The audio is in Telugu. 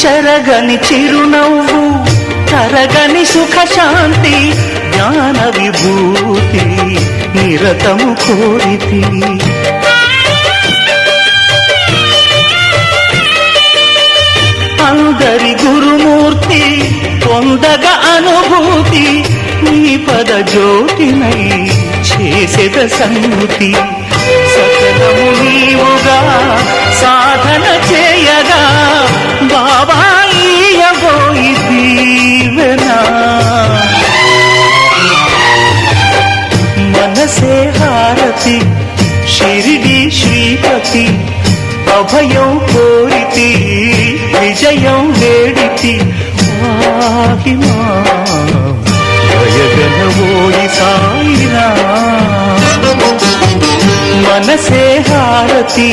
చెరగని చిరునవ్వు, తరగని సుఖ శాంతి, జ్ఞాన విభూతి నిరతము కోరితి. అందరి గురుమూర్తి పొందగా అనుభూతి, నీ పద జ్యోతినై చేసేద సంగతి. సకలము నీవుగా సాధన చేయగా, బాబా ఈయబోయి దీవెనా. మనసే హారతి షిరిడి శ్రీపతి, అభయం కోరితి విజయం వేడితి. వాహిమా జయగణవోయి సాయినా. మనసే హారతి